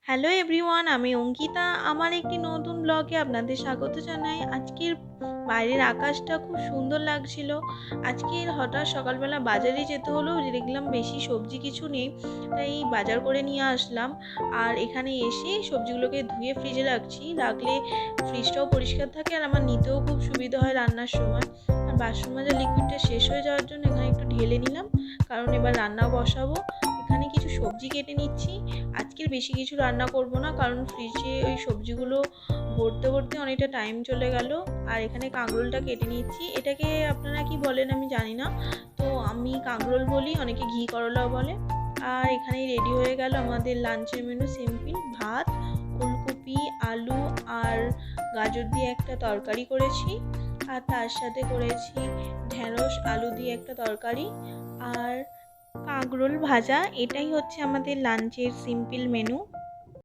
Hello everyone, আমি অঙ্কিতা। আমার একটি নতুন ব্লগে আপনাদের স্বাগত জানাই। আজকের বাইরের আকাশটা খুব সুন্দর লাগছিল। আজকের হঠাৎ সকালবেলা বাজারে যেতে হলো, দেখলাম বেশি সবজি কিছু নেই, তাই বাজার করে নিয়ে আসলাম। আর এখানে এসে সবজিগুলোকে ধুয়ে ফ্রিজে রাখলে ফ্রিজটাও পরিষ্কার থাকে আর আমার নিতেও খুব সুবিধা হয় রান্নার সময়। আর বাসন মাজার লিকুইডটা শেষ হয়ে যাওয়ার জন্য এখানে একটু ঢেলে নিলাম, কারণ এবার রান্না বসাবো। এখানে কিছু সবজি কেটে নিচ্ছি। আজকের বেশি কিছু রান্না করব না, কারণ ফ্রিজে ওই সবজিগুলো ভরতে ভরতে অনেকটা টাইম চলে গেল। আর এখানে কাঁকরোলটা কেটে নিচ্ছি। এটাকে আপনারা কি বলেন আমি জানি না, তো আমি কাঁকরোল বলি, অনেকে ঘি করলাও বলে। আর এখানেই রেডি হয়ে গেল আমাদের লাঞ্চের মেনু। সিম্পল ভাত, ফুলকপি, আলু আর গাজর দিয়ে একটা তরকারি করেছি, আর তার সাথে করেছি ঢেঁড়স আলু দিয়ে একটা তরকারি আর কাঁকরোল ভাজা। এটাই হচ্ছে আমাদের লাঞ্চের সিম্পল মেনু।